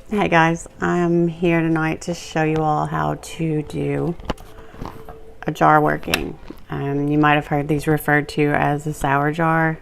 Hey guys, I'm here tonight to show you all how to do a jar working. You might have heard these referred to as a sour jar,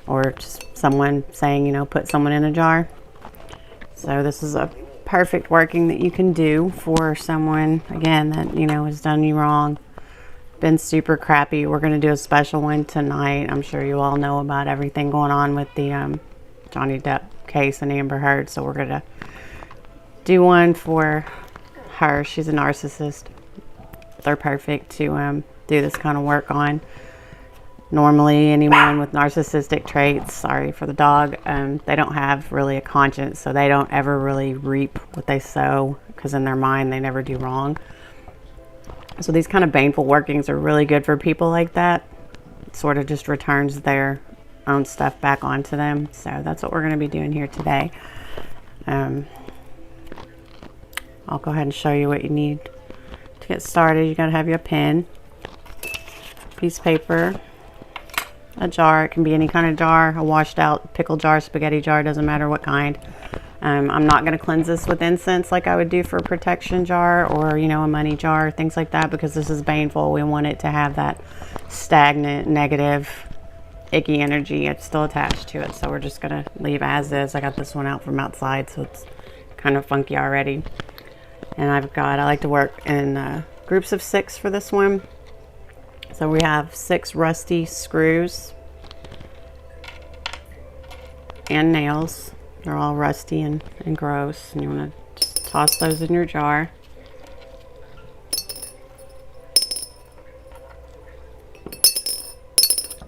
or just someone saying, you know, put someone in a jar. So this is a perfect working that you can do for someone, again, that, you know, has done you wrong, been super crappy. We're going to do a special one tonight. I'm sure you all know about everything going on with the Johnny Depp case and Amber Heard, so we're going to do one for her. She's a narcissist. They're perfect to do this kind of work on. Normally anyone with narcissistic traits, sorry for the dog, they don't have really a conscience, so they don't ever really reap what they sow, because in their mind they never do wrong. So these kind of baneful workings are really good for people like that. It sort of just returns their own stuff back onto them. So that's what we're going to be doing here today. I'll go ahead and show you what you need to get started. You got to have your pen, piece of paper, a jar. It can be any kind of jar, a washed out pickle jar, spaghetti jar, doesn't matter what kind. I'm not going to cleanse this with incense like I would do for a protection jar, or, you know, a money jar, things like that, because this is baneful. We want it to have that stagnant, negative, icky energy. It's still attached to it, so we're just going to leave as is. I got this one out from outside, so it's kind of funky already. And I like to work in groups of 6 for this one. So we have 6 rusty screws and nails. They're all rusty and gross, and you want to just toss those in your jar.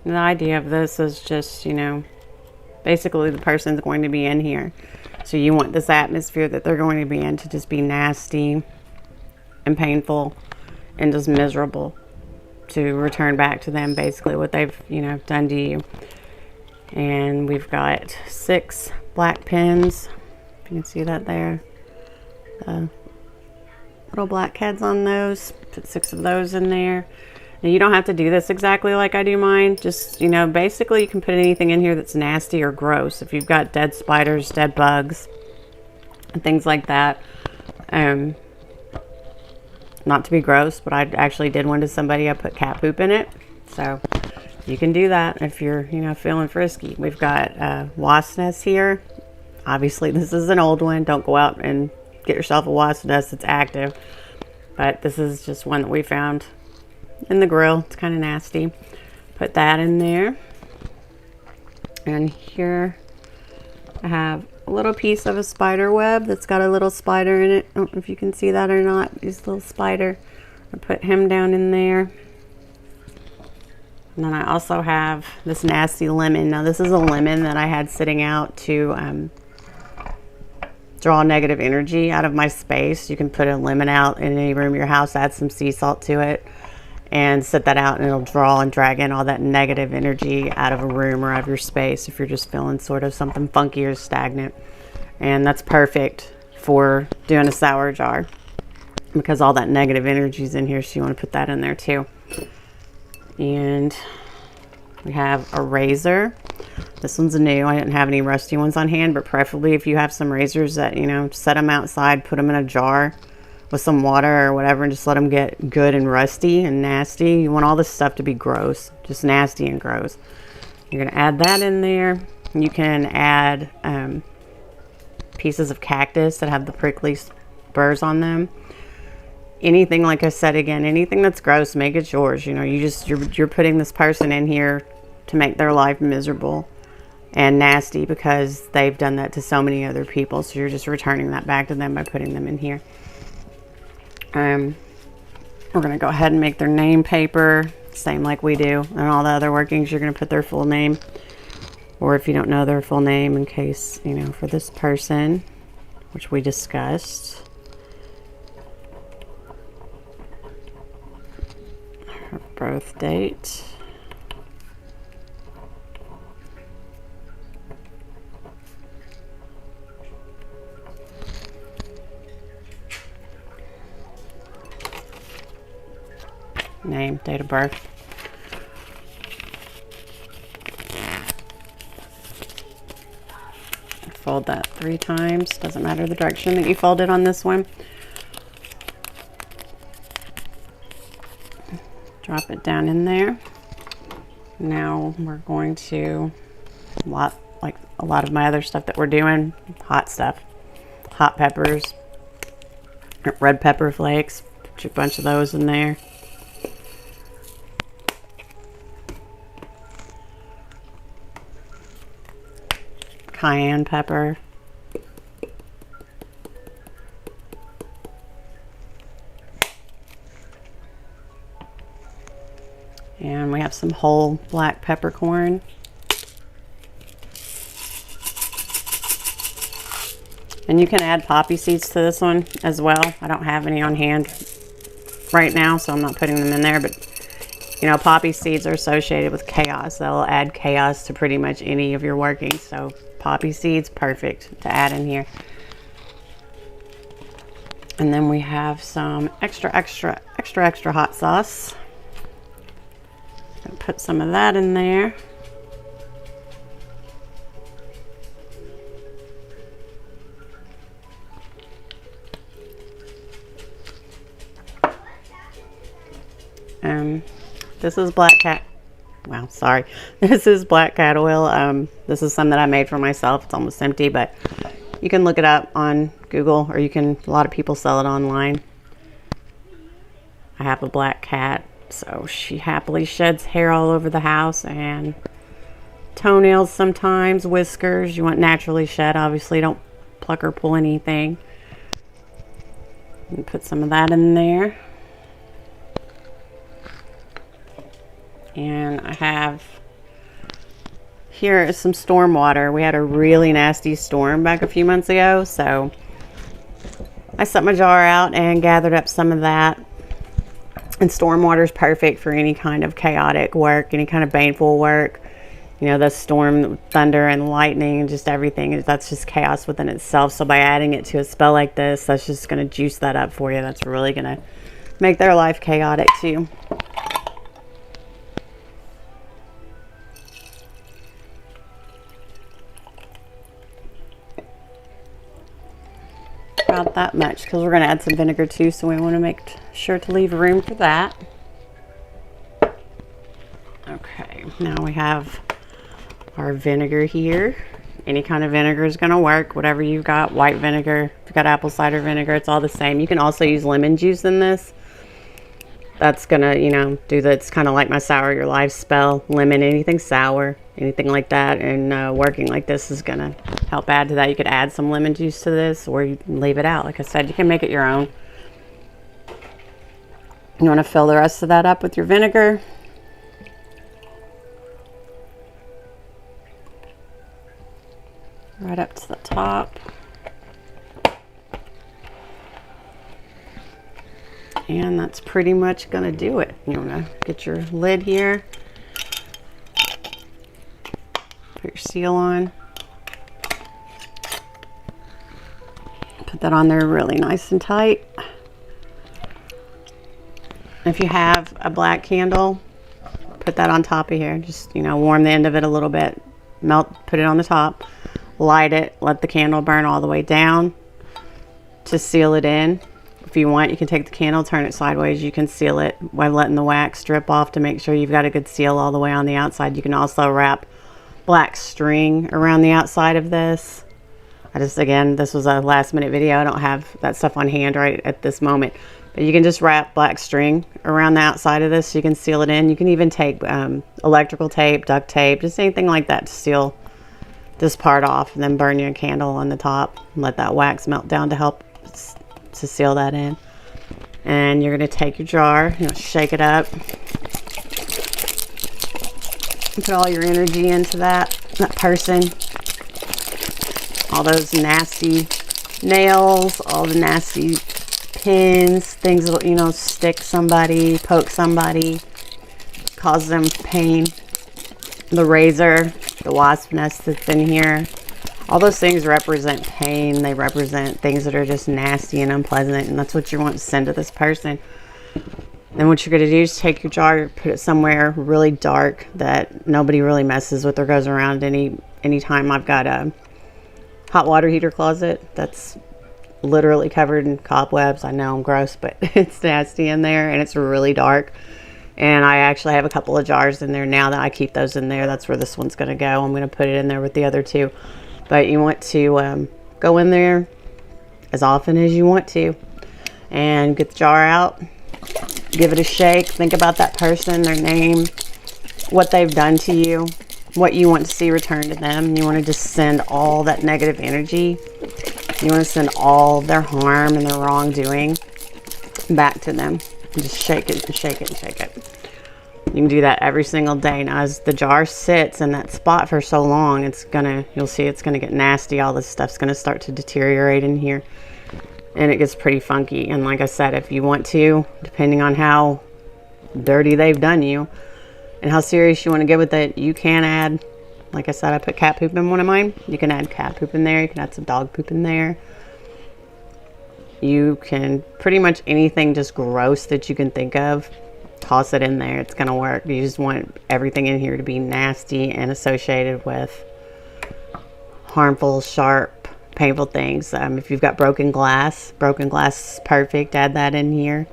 And the idea of this is just, you know, basically the person's going to be in here. So you want this atmosphere that they're going to be in to just be nasty and painful and just miserable, to return back to them basically what they've, you know, done to you. And we've got 6 black pens. If you can see that there. Little black heads on those. Put 6 of those in there. Now, you don't have to do this exactly like I do mine. Just, you know, basically you can put anything in here that's nasty or gross. If you've got dead spiders, dead bugs, and things like that. Not to be gross, but I actually did one to somebody. I put cat poop in it. So you can do that if you're, you know, feeling frisky. We've got wasp nests here. Obviously, this is an old one. Don't go out and get yourself a wasp nest that's active. But this is just one that we found in the grill. It's kind of nasty. Put that in there. And here I have a little piece of a spider web that's got a little spider in it. I don't know if you can see that or not. This little spider. I put him down in there. And then I also have this nasty lemon. Now this is a lemon that I had sitting out to draw negative energy out of my space. You can put a lemon out in any room of your house, add some sea salt to it, and set that out, and it'll draw and drag in all that negative energy out of a room or out of your space if you're just feeling sort of something funky or stagnant. And that's perfect for doing a sour jar, because all that negative energy is in here, so you want to put that in there too. And we have a razor. This one's new. I didn't have any rusty ones on hand, but preferably if you have some razors that, you know, set them outside, put them in a jar with some water or whatever, and just let them get good and rusty and nasty. You want all this stuff to be gross, just nasty and gross. You're going to add that in there. You can add pieces of cactus that have the prickly spurs on them. Anything, like I said again, anything that's gross, make it yours. You know, you're putting this person in here to make their life miserable and nasty, because they've done that to so many other people. So you're just returning that back to them by putting them in here. We're going to go ahead and make their name paper, same like we do. And all the other workings, you're going to put their full name. Or if you don't know their full name, in case, you know, for this person, which we discussed. Her birth date. name, date of birth. Fold that 3 times. Doesn't matter the direction that you fold it on this one. Drop it down in there. Now we're going to, like a lot of my other stuff that we're doing, hot stuff. Hot peppers, red pepper flakes, put a bunch of those in there. Cayenne pepper. And we have some whole black peppercorn. And you can add poppy seeds to this one as well. I don't have any on hand right now, so I'm not putting them in there. But, you know, poppy seeds are associated with chaos. They'll add chaos to pretty much any of your workings. So poppy seeds, perfect to add in here. And then we have some extra hot sauce. Put some of that in there. This is black cat. Wow, sorry. This is black cat oil. This is some that I made for myself. It's almost empty, but you can look it up on Google, or you can, a lot of people sell it online. I have a black cat, so she happily sheds hair all over the house and toenails sometimes, whiskers. You want naturally shed, obviously. Don't pluck or pull anything. And put some of that in there. And I have, here is some storm water. We had a really nasty storm back a few months ago, so I set my jar out and gathered up some of that. And storm water is perfect for any kind of chaotic work, any kind of baneful work. You know, the storm, thunder and lightning and just everything, that's just chaos within itself. So by adding it to a spell like this, that's just going to juice that up for you. That's really going to make their life chaotic too. About that much, because we're going to add some vinegar too, so we want to make sure to leave room for that. Okay, now we have our vinegar here. Any kind of vinegar is going to work, whatever you've got. White vinegar, if you've got apple cider vinegar, it's all the same. You can also use lemon juice in this. That's going to, you know, do that. It's kind of like my sour your life spell. Lemon, anything sour, anything like that. And working like this is going to help add to that. You could add some lemon juice to this, or you can leave it out. Like I said, you can make it your own. You want to fill the rest of that up with your vinegar. Right up to the top. And that's pretty much going to do it. You want to get your lid here. Put your seal on. Put that on there really nice and tight. If you have a black candle, put that on top of here. Just, you know, warm the end of it a little bit. Melt, put it on the top. Light it. Let the candle burn all the way down to seal it in. If you want, you can take the candle, turn it sideways. You can seal it by letting the wax drip off to make sure you've got a good seal all the way on the outside. You can also wrap black string around the outside of this. Again, this was a last minute video. I don't have that stuff on hand right at this moment. But you can just wrap black string around the outside of this so you can seal it in. You can even take electrical tape, duct tape, just anything like that to seal this part off, and then burn your candle on the top and let that wax melt down to help to seal that in. And you're going to take your jar, you know, shake it up, and put all your energy into that person, all those nasty nails, all the nasty pins, things that, you know, stick somebody, poke somebody, cause them pain. The razor, the wasp nest that's in here, all those things represent pain. They represent things that are just nasty and unpleasant, and that's what you want to send to this person. Then what you're going to do is take your jar, put it somewhere really dark that nobody really messes with or goes around anytime. I've got a hot water heater closet that's literally covered in cobwebs. I know I'm gross, but it's nasty in there and it's really dark. And I actually have a couple of jars in there now that I keep those in there. That's where this one's going to go. I'm going to put it in there with the other two. But you want to go in there as often as you want to and get the jar out. Give it a shake. Think about that person, their name, what they've done to you, what you want to see returned to them. You want to just send all that negative energy. You want to send all their harm and their wrongdoing back to them. And just shake it and shake it and shake it. You can do that every single day. Now, as the jar sits in that spot for so long, you'll see it's gonna get nasty. All this stuff's gonna start to deteriorate in here. And it gets pretty funky. And like I said, if you want to, depending on how dirty they've done you and how serious you want to get with it, you can add, like I said, I put cat poop in one of mine. You can add cat poop in there. You can add some dog poop in there. You can pretty much anything just gross that you can think of, toss it in there. It's going to work. You just want everything in here to be nasty and associated with harmful, sharp, painful things. If you've got broken glass is perfect. Add that in here.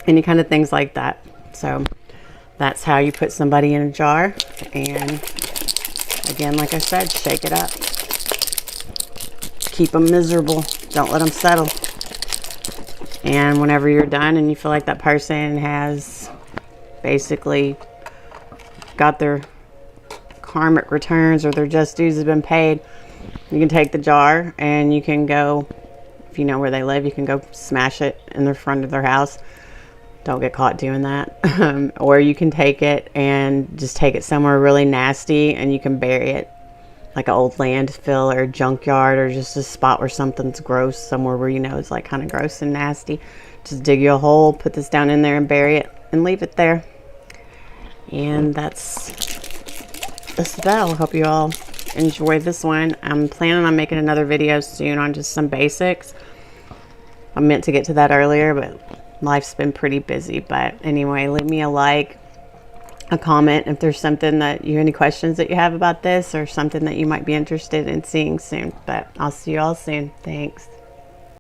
Any kind of things like that. So that's how you put somebody in a jar. And again, like I said, shake it up. Keep them miserable. Don't let them settle. And whenever you're done and you feel like that person has basically got their karmic returns or their just dues have been paid, you can take the jar and you can go, if you know where they live, you can go smash it in the front of their house. Don't get caught doing that. Or you can take it and just take it somewhere really nasty and you can bury it. Like an old landfill or a junkyard or just a spot where something's gross, somewhere where you know it's like kind of gross and nasty. Just dig you a hole, put this down in there and bury it and leave it there. And that's that. I hope you all enjoy this one. I'm planning on making another video soon on just some basics. I meant to get to that earlier, but life's been pretty busy. But anyway, leave me a like, a comment if there's something that any questions that you have about this or something that you might be interested in seeing soon. But I'll see you all soon. Thanks.